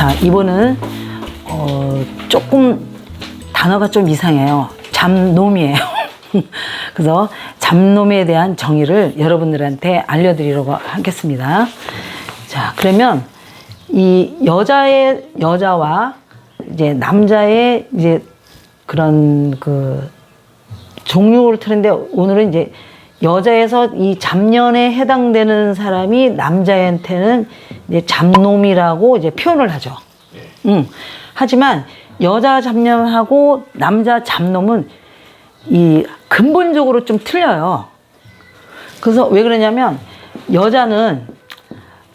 자, 이번은 조금 단어가 좀 이상해요. 잡놈이에요. 그래서 잡놈에 대한 정의를 여러분들한테 알려드리려고 하겠습니다. 자, 그러면 이 여자와 이제 남자의 이제 그런 그 종류를 틀는데, 오늘은 이제 여자에서 이 잡년에 해당되는 사람이 남자한테는 이제 잡놈이라고 이제 표현을 하죠. 하지만 여자 잡년하고 남자 잡놈은 이 근본적으로 좀 틀려요. 그래서 왜 그러냐면, 여자는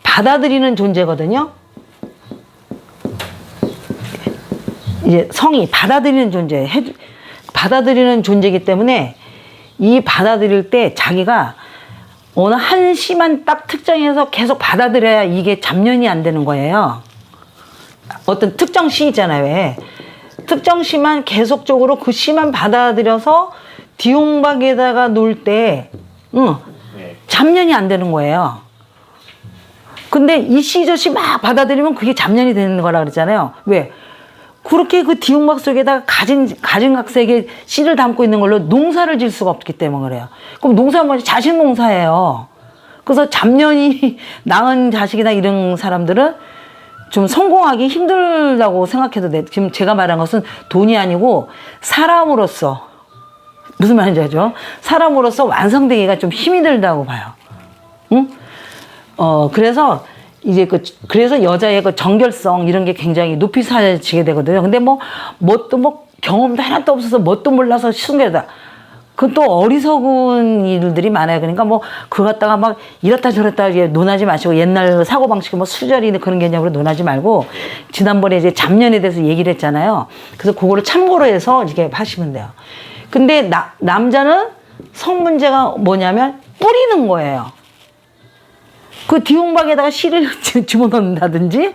받아들이는 존재거든요. 이제 성이 받아들이는 존재이기 때문에 이 받아들일 때 자기가 어느 한 시만 딱 특정해서 계속 받아들여야 이게 잡년이 안 되는 거예요. 어떤 특정 시 있잖아요. 왜? 특정 시만 계속적으로 그 시만 받아들여서 뒤용박에다가 놓을 때 잡년이 안 되는 거예요. 근데 이 시 저 시 막 받아들이면 그게 잡년이 되는 거라 그랬잖아요. 왜? 그렇게 그 뒤용박 속에다가 가진 각색의 씨를 담고 있는 걸로 농사를 질 수가 없기 때문에 그래요. 그럼 농사는 뭐지? 자식 농사예요. 그래서 잡년이 낳은 자식이나 이런 사람들은 좀 성공하기 힘들다고 생각해도 돼. 지금 제가 말한 것은 돈이 아니고 사람으로서, 무슨 말인지 알죠? 사람으로서 완성되기가 좀 힘이 들다고 봐요. 응? 그래서 이제 그래서 여자의 그 정결성 이런 게 굉장히 높이 사지게 되거든요. 근데 뭣도 경험도 하나도 없어서 뭣도 몰라서 숨겨다. 그건 또 어리석은 일들이 많아요. 그러니까 그거 갖다가 막 이렇다 저렇다 논하지 마시고, 옛날 사고방식 수저리 그런 개념으로 논하지 말고, 지난번에 이제 잡년에 대해서 얘기를 했잖아요. 그래서 그거를 참고로 해서 이렇게 하시면 돼요. 근데 남자는 성 문제가 뭐냐면 뿌리는 거예요. 그 뒤용박에다가 씨를 집어넣는다든지,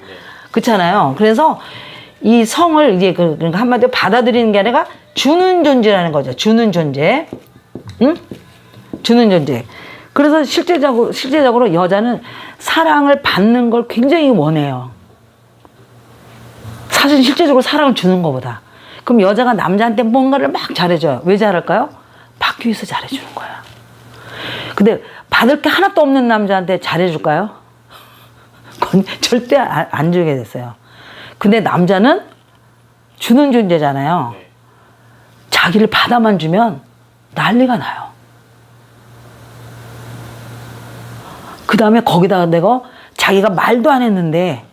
그렇잖아요. 그래서 이 성을 이제 그러니까 한마디로 받아들이는 게 아니라 주는 존재라는 거죠. 주는 존재. 응? 주는 존재. 그래서 실제적으로 여자는 사랑을 받는 걸 굉장히 원해요. 사실 실제적으로 사랑을 주는 것보다. 그럼 여자가 남자한테 뭔가를 막 잘해줘요. 왜 잘할까요? 받기 위해서 잘해주는 거야. 근데 받을 게 하나도 없는 남자한테 잘해줄까요? 그건 절대 안 주게 됐어요. 근데 남자는 주는 존재잖아요. 자기를 받아만 주면 난리가 나요. 그 다음에 거기다가 내가 자기가 말도 안 했는데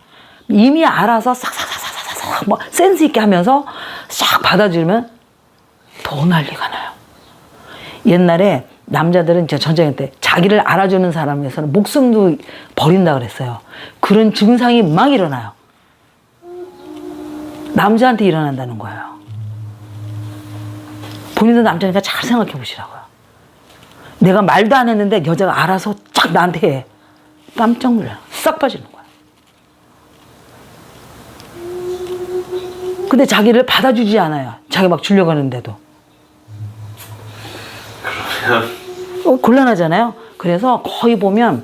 이미 알아서 싹싹싹싹싹 센스 있게 하면서 싹 받아주면 더 난리가 나요. 옛날에 남자들은 전쟁 때 자기를 알아주는 사람에 위해서는 목숨도 버린다 그랬어요. 그런 증상이 막 일어나요. 남자한테 일어난다는 거예요. 본인도 남자니까 잘 생각해 보시라고요. 내가 말도 안 했는데 여자가 알아서 쫙 나한테 해. 깜짝 놀라요. 싹 빠지는 거야. 근데 자기를 받아주지 않아요. 자기 막 주려고 하는데도. 곤란하잖아요. 그래서 거의 보면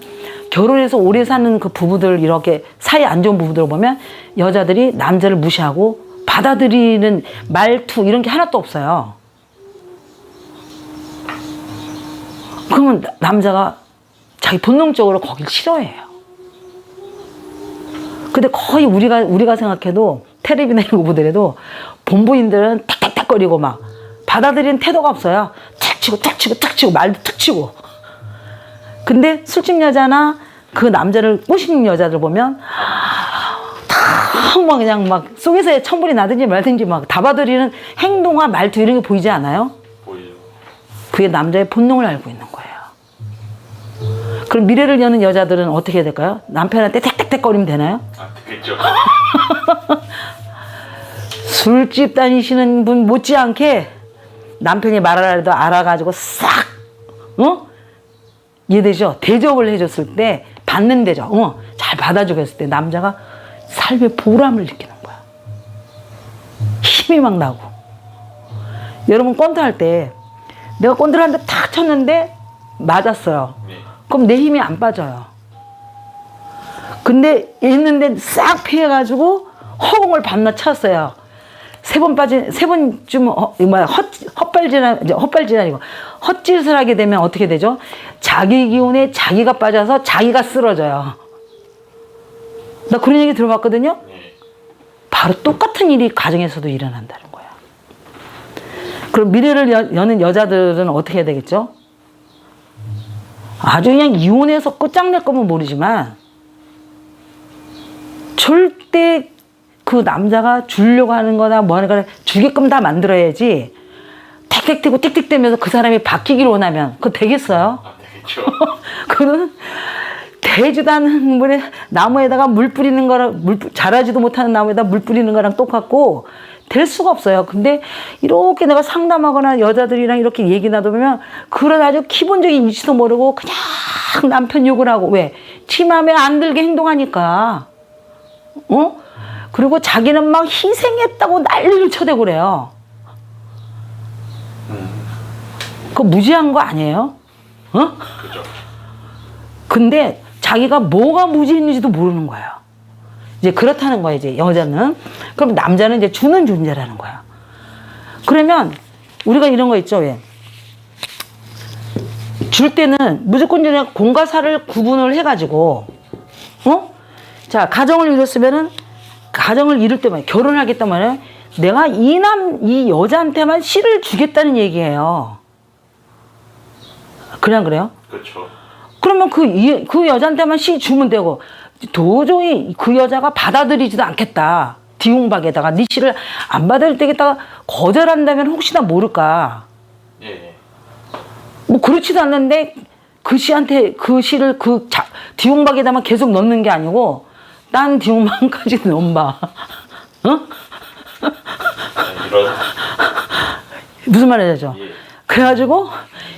결혼해서 오래 사는 그 부부들, 이렇게 사이 안 좋은 부부들 보면 여자들이 남자를 무시하고 받아들이는 말투 이런 게 하나도 없어요. 그러면 남자가 자기 본능적으로 거길 싫어해요. 근데 거의 우리가 생각해도 텔레비나 이런 거 보더라도 본부인들은 탁탁탁거리고 막 받아들이는 태도가 없어요. 탁 치고 말도 툭 치고. 근데 술집 여자나 그 남자를 꼬시는 여자들 보면 막 그냥 막 속에서 천불이 나든지 말든지 막 다 받아들이는 행동과 말투 이런 게 보이지 않아요? 보이죠. 그게 남자의 본능을 알고 있는 거예요. 그럼 미래를 여는 여자들은 어떻게 해야 될까요? 남편한테 택택택거리면 되나요? 아, 되겠죠. 술집 다니시는 분 못지않게 남편이 말하라도 알아가지고 싹, 이해되죠? 대접을 해줬을 때, 받는 대접, 잘 받아주고 했을 때 남자가 삶의 보람을 느끼는 거야. 힘이 막 나고. 여러분 꼰대 할 때 내가 꼰대를 한 대 탁 쳤는데 맞았어요. 그럼 내 힘이 안 빠져요. 근데 있는데 싹 피해가지고 허공을 밤낮 쳤어요. 세 번쯤 헛발질 아니고 헛짓을 하게 되면 어떻게 되죠? 자기 기운에 자기가 빠져서 자기가 쓰러져요. 나 그런 얘기 들어봤거든요. 바로 똑같은 일이 가정에서도 일어난다는 거야. 그럼 미래를 여는 여자들은 어떻게 해야 되겠죠? 아주 그냥 이혼해서 끝장낼 거면 모르지만 절대 그 남자가 주려고 하는 거나 뭐 하는 거나 주게끔 다 만들어야지 틱틱대고 틱틱대면서 그 사람이 바뀌기를 원하면 그거 되겠어요? 안 되겠죠. 그거는 되지도 않은 물에 나무에다가 물 뿌리는 거랑 자라지도 못하는 나무에다 물 뿌리는 거랑 똑같고 될 수가 없어요. 근데 이렇게 내가 상담하거나 여자들이랑 이렇게 얘기 나누면 그런 아주 기본적인 이치도 모르고 그냥 남편 욕을 하고 왜? 지 맘에 안 들게 행동하니까. 그리고 자기는 막 희생했다고 난리를 쳐대고 그래요. 그거 무지한 거 아니에요? 그죠. 근데 자기가 뭐가 무지했는지도 모르는 거예요. 이제 그렇다는 거예요, 이제 여자는. 그럼 남자는 이제 주는 존재라는 거야. 그러면 우리가 이런 거 있죠, 왜? 줄 때는 무조건 그냥 공과 사를 구분을 해가지고, 자, 가정을 이룰 때만, 결혼하겠단 말이에요. 내가 이 여자한테만 씨를 주겠다는 얘기예요. 그냥 그래요? 그렇죠. 그러면 그 여자한테만 씨 주면 되고, 도저히 그 여자가 받아들이지도 않겠다. 뒤홍박에다가 네 씨를 안 받아들 때겠다가 거절한다면 혹시나 모를까. 예. 뭐 그렇지도 않는데 그 씨한테 그 씨를 뒤홍박에다만 계속 넣는 게 아니고 딴 뒤홍박까지 넣어봐. 이런. 무슨 말이죠? 예. 그래가지고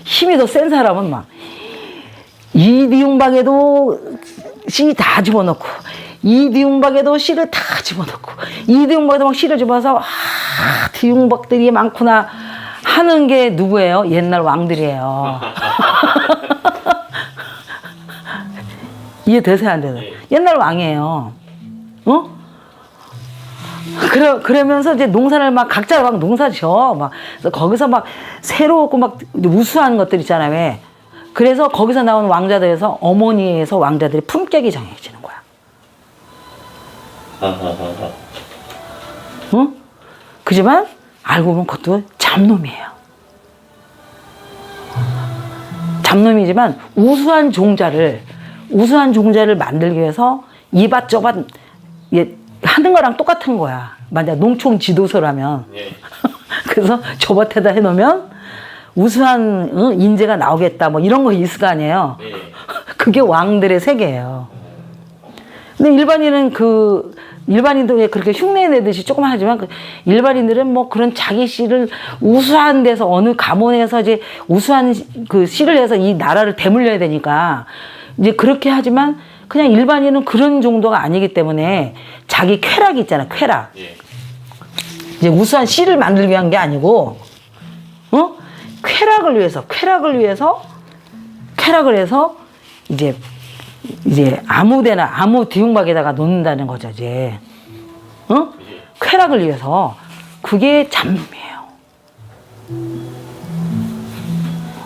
힘이 더 센 사람은 막 이 뒤홍박에도 씨 다 집어넣고 이 뒤홍박에도 씨를 다 집어넣고 이 뒤홍박에도 막 씨를 집어서 뒤홍박들이 많구나 하는 게 누구예요? 옛날 왕들이에요. 이해되세요? 안 되세요? 옛날 왕이에요. 그러면서 이제 농사를 막 각자 막 농사 지어. 막 거기서 막 새롭고 막 우수한 것들 있잖아요. 왜? 그래서 거기서 나온 왕자들에서 어머니에서 왕자들이 품격이 정해지는 거야. 그지만 알고 보면 그것도 잡놈이에요. 잡놈이지만 우수한 종자를 만들기 위해서 이밭저밭 하는 거랑 똑같은 거야. 만약 농촌 지도서라면. 예. 그래서 저 밭에다 해놓으면 우수한 인재가 나오겠다 뭐 이런 거 있을 거 아니에요. 예. 그게 왕들의 세계예요. 근데 일반인도 왜 그렇게 흉내내듯이 조금 하지만 일반인들은 뭐 그런 자기 씨를 우수한 데서 어느 가문에서 이제 우수한 그 씨를 해서 이 나라를 대물려야 되니까 이제 그렇게 하지만 그냥 일반인은 그런 정도가 아니기 때문에 자기 쾌락이 있잖아, 쾌락. 예. 이제 우수한 씨를 만들기 위한 게 아니고, 쾌락을 해서 이제 아무데나 아무 뒤움박에다가 놓는다는 거죠, 이제. 쾌락을 위해서. 그게 잡놈이에요.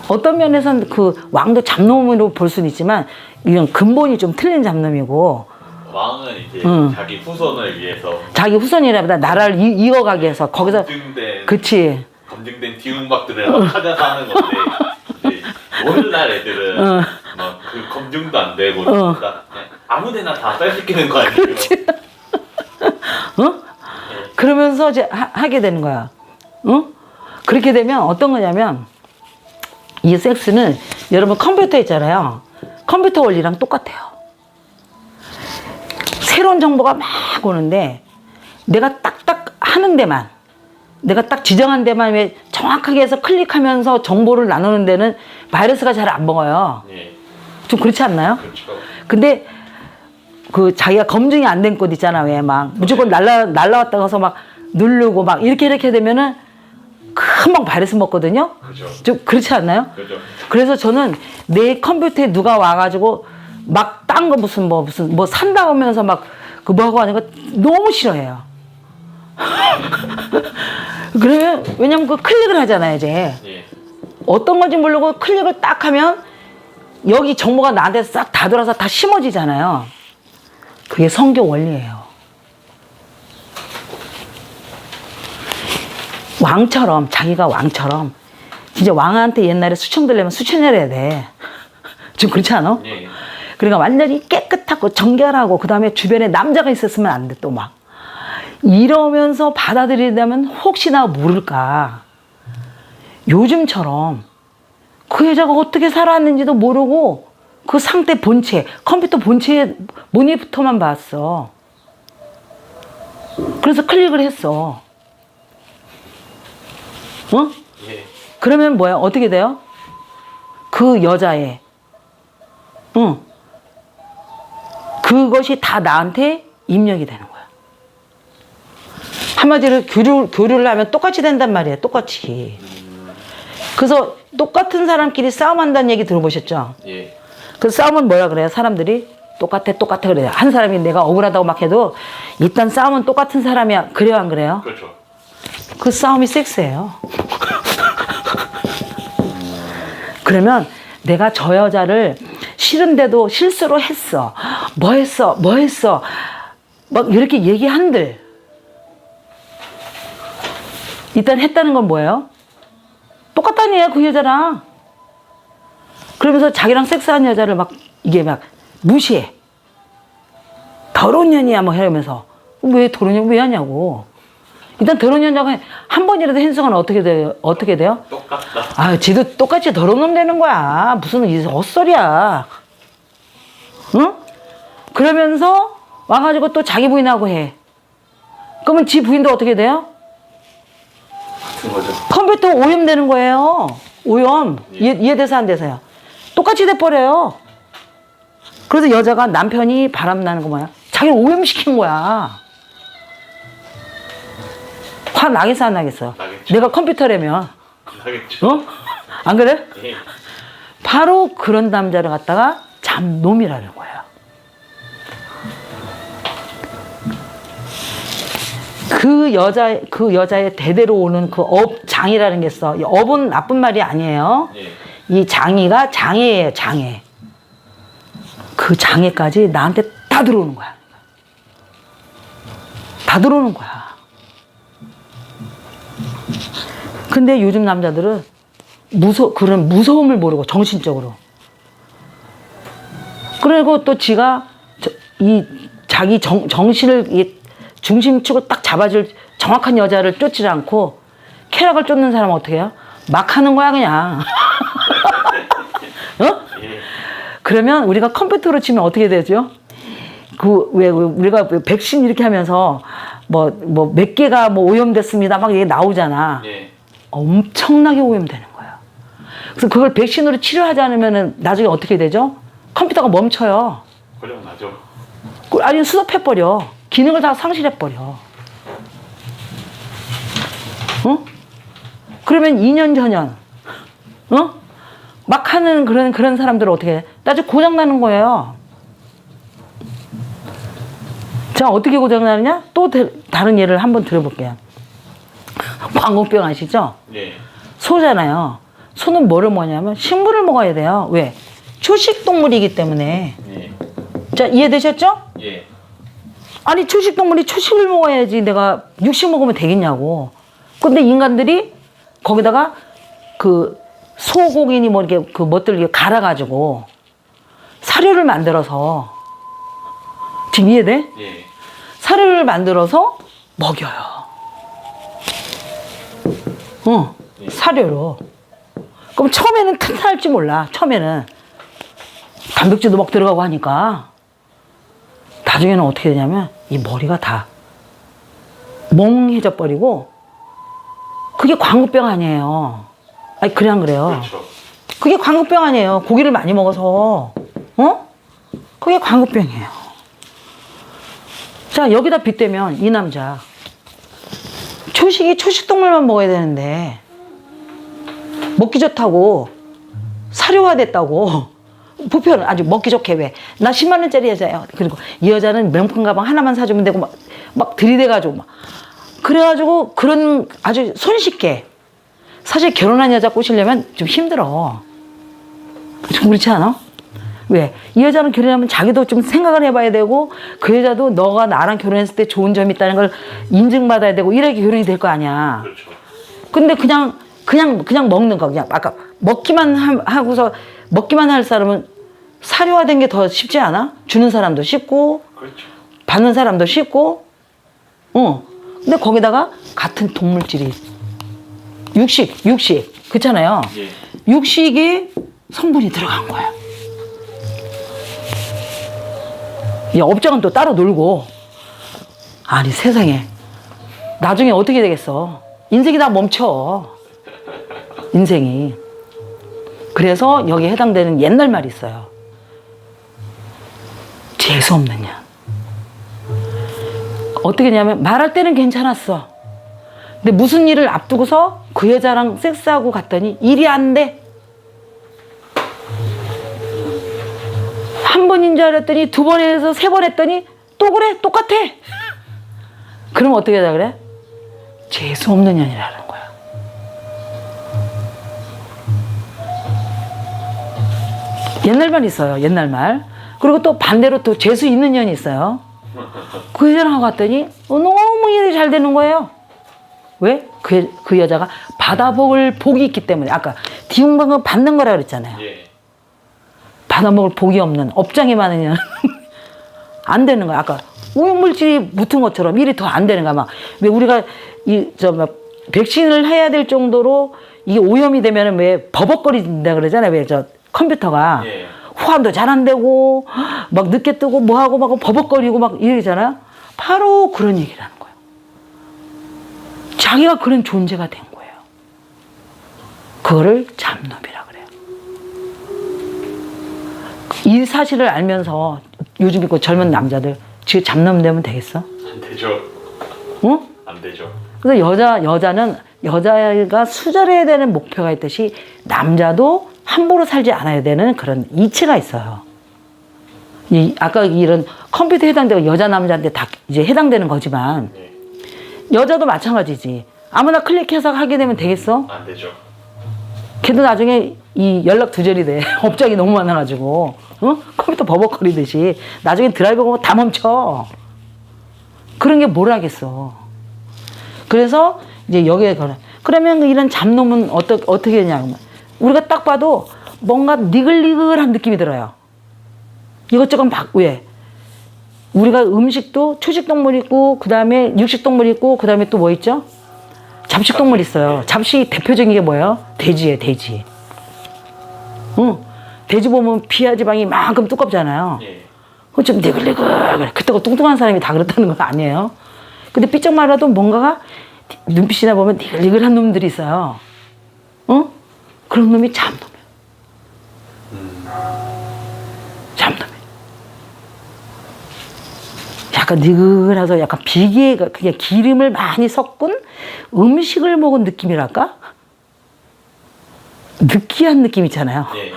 어떤 면에서는 그 왕도 잡놈으로 볼 수는 있지만 이건 근본이 좀 틀린 잡놈이고. 왕은 이제 자기 후손을 위해서 자기 후손이라보다 나라를 이어가기 위해서 거기서 그치. 검증된 뒤움박들을 찾아서 하는 건데 이제 오늘날 애들은 막 그 검증도 안 되고 그냥 아무데나 다 쌀시키는 거 아니에요? 그러면서 이제 하게 되는 거야. 그렇게 되면 어떤 거냐면 이 섹스는 여러분 컴퓨터 있잖아요. 컴퓨터 원리랑 똑같아요. 새로운 정보가 막 오는데 내가 딱딱 하는 데만 내가 딱 지정한 데만 왜 정확하게 해서 클릭하면서 정보를 나누는 데는 바이러스가 잘 안 먹어요. 예. 좀 그렇지 않나요? 그렇죠. 근데 그 자기가 검증이 안 된 곳 있잖아. 왜 막 무조건 날라왔다 가서 막 누르고 막 이렇게 되면은 금방 바이러스 먹거든요. 그렇죠. 좀 그렇지 않나요? 그렇죠. 그래서 저는 내 컴퓨터에 누가 와가지고 막 딴 거 무슨 뭐 산다고 하면서 막 그 뭐하고 하는 거 너무 싫어해요. 그러면 왜냐면 그 클릭을 하잖아요 이제. 예. 어떤 건지 모르고 클릭을 딱 하면 여기 정보가 나한테 싹 다 돌아서 다 심어지잖아요. 그게 성교 원리예요. 왕처럼, 자기가 왕처럼 진짜 왕한테 옛날에 수청 들려면 수천을 해야 돼. 좀 그렇지 않아? 예. 그러니까 완전히 깨끗하고 정결하고 그 다음에 주변에 남자가 있었으면 안 돼 또 막 이러면서 받아들이려면 혹시나 모를까. 요즘처럼 그 여자가 어떻게 살았는지도 모르고 그 상태 본체, 컴퓨터 본체 모니터만 봤어. 그래서 클릭을 했어. 어? 예. 그러면 뭐야? 어떻게 돼요? 그 여자의, 응. 그것이 다 나한테 입력이 되는 거야. 한마디로 교류를 하면 똑같이 된단 말이에요. 똑같이. 그래서 똑같은 사람끼리 싸움한다는 얘기 들어보셨죠? 예. 그 싸움은 뭐라 그래요? 사람들이 똑같아 그래요. 한 사람이 내가 억울하다고 막 해도 일단 싸움은 똑같은 사람이야. 그래요 안 그래요? 그렇죠. 그 싸움이 섹스예요. 그러면 내가 저 여자를 싫은데도 실수로 했어. 뭐 했어? 막 이렇게 얘기한들. 일단 했다는 건 뭐예요? 똑같다니에요, 그 여자랑. 그러면서 자기랑 섹스한 여자를 막, 이게 막 무시해. 더러운 년이야, 뭐 이러면서. 왜 더러운 년 왜 하냐고. 일단 더러운 년자가 한 번이라도 행성은 어떻게 돼요? 똑같다. 아, 지도 똑같이 더러운 놈 되는 거야. 무슨 헛소리야. 응? 그러면서 와가지고 또 자기 부인하고 해. 그러면 지 부인도 어떻게 돼요? 같은 거죠. 컴퓨터 오염되는 거예요. 오염. 이해돼서 안 돼서요. 똑같이 돼버려요. 그래서 여자가 남편이 바람나는 거 뭐야? 자기를 오염시킨 거야. 화 나겠어, 안 나겠어? 나겠죠. 내가 컴퓨터라면. 하겠죠. 어? 안 그래? 예. 바로 그런 남자를 갖다가 잠놈이라는 거야. 그 여자의 대대로 오는 그 업장이라는 게 있어. 이 업은 나쁜 말이 아니에요. 예. 이 장애가 장애예요, 장애. 그 장애까지 나한테 다 들어오는 거야. 다 들어오는 거야. 근데 요즘 남자들은 그런 무서움을 모르고, 정신적으로. 그리고 또 지가 자기 정신을 중심축을 딱 잡아줄 정확한 여자를 쫓지 않고 쾌락을 쫓는 사람은 어떻게 해요? 막 하는 거야, 그냥. 어? 예. 그러면 우리가 컴퓨터로 치면 어떻게 되죠? 왜 우리가 백신 이렇게 하면서 몇 개가 오염됐습니다. 막 이게 나오잖아. 예. 엄청나게 오염되는 거야. 그래서 그걸 백신으로 치료하지 않으면 나중에 어떻게 되죠? 컴퓨터가 멈춰요. 고장 나죠. 아니, 수습해버려. 기능을 다 상실해버려. 어? 그러면 2년 전년, 어? 막 하는 그런 사람들은 어떻게 해? 나중에 고장나는 거예요. 자, 어떻게 고장나느냐? 또 다른 예를 한번 들어볼게요. 광우병 아시죠? 예. 소잖아요. 소는 뭐를 먹냐면 식물을 먹어야 돼요. 왜? 초식동물이기 때문에. 예. 자, 이해되셨죠? 예. 아니, 초식동물이 초식을 먹어야지 내가 육식 먹으면 되겠냐고. 근데 인간들이 거기다가 그 소고기니 뭐 이렇게 그 뭣들 이렇게 갈아가지고 사료를 만들어서, 지금 이해돼? 예. 사료를 만들어서 먹여요. 사료로. 그럼 처음에는 튼튼할지 몰라. 처음에는 단백질도 막 들어가고 하니까. 나중에는 어떻게 되냐면 이 머리가 다 멍해져 버리고, 그게 광우병 아니에요. 아니, 그래 안 그래요? 그렇죠. 그게 광우병 아니에요. 고기를 많이 먹어서. 그게 광우병이에요. 자, 여기다 빗대면 이 남자 초식동물만 먹어야 되는데 먹기 좋다고 사료화 됐다고 부표는 아주 먹기 좋게 왜. 나 10만 원짜리 여자예요. 그리고 이 여자는 명품 가방 하나만 사주면 되고 막 들이대가지고 막. 그래가지고 그런 아주 손쉽게. 사실 결혼한 여자 꼬시려면 좀 힘들어. 좀 그렇지 않아? 왜? 이 여자는 결혼하면 자기도 좀 생각을 해봐야 되고 그 여자도 너가 나랑 결혼했을 때 좋은 점이 있다는 걸 인증받아야 되고 이렇게 결혼이 될 거 아니야. 그렇죠. 근데 그냥 먹는 거 그냥 아까 하고서 먹기만 할 사람은 사료화된 게 더 쉽지 않아? 주는 사람도 쉽고 그렇죠. 받는 사람도 쉽고 근데 거기다가 같은 동물질이 육식 그렇잖아요. 예. 육식에 성분이 들어간 거야. 야, 업장은 또 따로 놀고 아니 세상에 나중에 어떻게 되겠어. 인생이 다 멈춰. 인생이. 그래서 여기에 해당되는 옛날 말이 있어요. 재수없는 년. 어떻게 냐면 말할 때는 괜찮았어. 근데 무슨 일을 앞두고서 그 여자랑 섹스하고 갔더니 일이 안 돼. 한 번인 줄 알았더니 두 번에서 세 번 했더니 또 그래? 똑같아. 그럼 어떻게 하자 그래? 재수없는 년이라는 거야. 옛날 말 있어요. 옛날 말. 그리고 또 반대로 또 재수 있는 년이 있어요. 그 여자랑 하고 갔더니 너무 일이 잘 되는 거예요. 왜? 그 여자가 받아먹을 복이 있기 때문에. 아까 디웅방은 받는 거라 그랬잖아요. 예. 받아먹을 복이 없는 업장이 많으면 안 되는 거야. 아까 오염물질이 묻은 것처럼 일이 더 안 되는 거야. 막 왜 우리가 백신을 해야 될 정도로 이게 오염이 되면은 왜 버벅거린다 그러잖아요. 왜 컴퓨터가 예. 호환도 잘 안 되고 막 늦게 뜨고 뭐 하고 막 버벅거리고 막 이러잖아요. 바로 그런 얘기라는 거예요. 자기가 그런 존재가 된 거예요. 그거를 잡놈이라 그래요. 이 사실을 알면서 요즘 있고 젊은 남자들 지금 잡놈 되면 되겠어? 안 되죠. 응? 안 되죠. 그래서 여자가 수절해야 되는 목표가 있듯이 남자도 함부로 살지 않아야 되는 그런 이치가 있어요. 아까 이런 컴퓨터 해당되고 여자 남자한테 다 이제 해당되는 거지만 예. 여자도 마찬가지지. 아무나 클릭해서 하게 되면 되겠어? 안 되죠. 걔도 나중에 이 연락 두절이 돼. 업장이 너무 많아가지고 컴퓨터 버벅거리듯이 나중에 드라이버가 다 멈춰. 그런 게 뭘 하겠어. 그래서 이제 여기에 그러면 이런 잡놈은 어떻게 되냐. 우리가 딱 봐도 뭔가 니글니글한 느낌이 들어요. 이것저것 막 왜? 우리가 음식도 초식동물 있고 그 다음에 육식동물 있고 그 다음에 또 뭐 있죠? 잡식동물 있어요. 잡식 대표적인 게 뭐예요? 돼지예요. 돼지. 돼지 보면 피하 지방이 이만큼 두껍잖아요. 예. 좀 니글니글. 그때가 뚱뚱한 사람이 다 그렇다는 건 아니에요. 근데 삐쩍 말라도 뭔가가 눈빛이나 보면 니글니글한 놈들이 있어요. 그런 놈이 잡놈이에요. 잡놈이에요. 약간 니글해서 약간 비계가 그냥 기름을 많이 섞은 음식을 먹은 느낌이랄까? 느끼한 느낌 있잖아요. 예.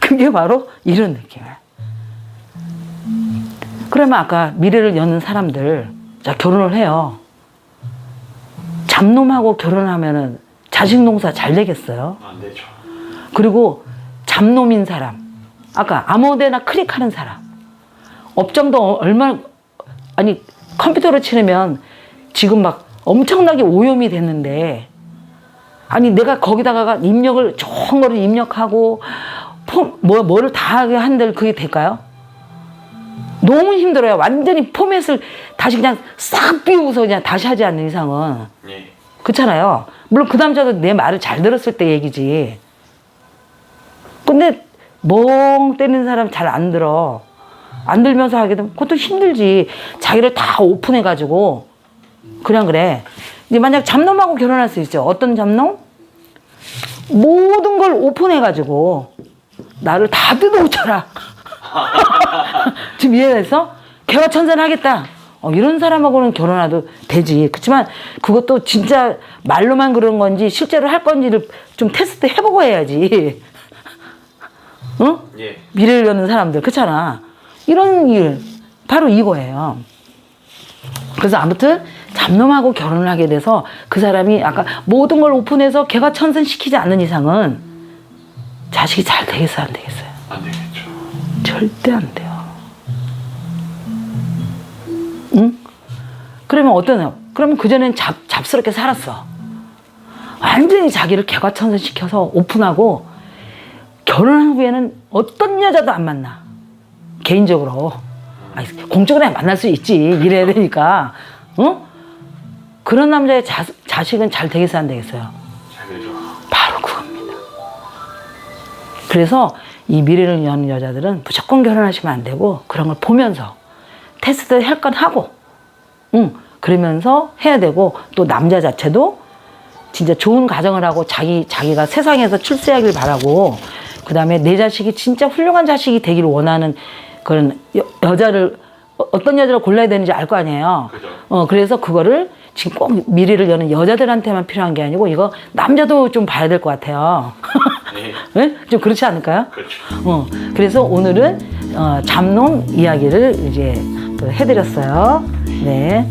그게 바로 이런 느낌이에요. 그러면 아까 미래를 여는 사람들, 자, 결혼을 해요. 잡놈하고 결혼하면은 자식 농사 잘 되겠어요? 안 되죠. 그리고 잡놈인 사람, 아까 아무데나 클릭하는 사람, 업장도 얼마나, 아니, 컴퓨터로 치려면 지금 막 엄청나게 오염이 됐는데, 아니, 내가 거기다가 입력을, 좋은 거를 입력하고, 뭐를 다 하게 한들 그게 될까요? 너무 힘들어요. 완전히 포맷을 다시 그냥 싹 비우고서 그냥 다시 하지 않는 이상은. 예. 그렇잖아요. 물론 그 남자도 내 말을 잘 들었을 때 얘기지. 근데 멍 때리는 사람 잘 안 들어. 안 들면서 하게 되면 그것도 힘들지. 자기를 다 오픈해가지고. 그냥 그래. 이제 만약 잡놈하고 결혼할 수 있죠. 어떤 잡놈? 모든 걸 오픈해가지고 나를 다 뜯어오쳐라. 지금 이해됐어? 개화천선하겠다. 이런 사람하고는 결혼해도 되지. 그렇지만 그것도 진짜 말로만 그런 건지 실제로 할 건지를 좀 테스트 해보고 해야지. 어? 예. 미래를 여는 사람들 그렇잖아. 이런 일 바로 이거예요. 그래서 아무튼 잡놈하고 결혼을 하게 돼서 그 사람이 아까 모든 걸 오픈해서 개과천선시키지 않는 이상은 자식이 잘 되겠어요, 안 되겠어요? 안 되겠죠. 절대 안 돼요. 응? 그러면 어떠냐? 그러면 그전엔 잡스럽게 살았어. 완전히 자기를 개과천선시켜서 오픈하고 결혼한 후에는 어떤 여자도 안 만나. 개인적으로. 아니, 공적으로 만날 수 있지. 이래야 되니까. 어? 그런 남자의 자식은 잘 되겠어요, 안 되겠어요? 잘 되죠. 바로 그겁니다. 그래서 이 미래를 여는 여자들은 무조건 결혼하시면 안 되고 그런 걸 보면서 테스트 할 건 하고 그러면서 해야 되고 또 남자 자체도 진짜 좋은 가정을 하고 자기가 세상에서 출세하길 바라고 그 다음에 내 자식이 진짜 훌륭한 자식이 되기를 원하는 그런 여자를 어떤 여자를 골라야 되는지 알 거 아니에요. 그죠. 그래서 그거를 지금 꼭 미래를 여는 여자들한테만 필요한 게 아니고 이거 남자도 좀 봐야 될 것 같아요. 네. 네? 좀 그렇지 않을까요? 그렇죠. 그래서 오늘은 잡놈 이야기를 이제 또 해드렸어요. 네.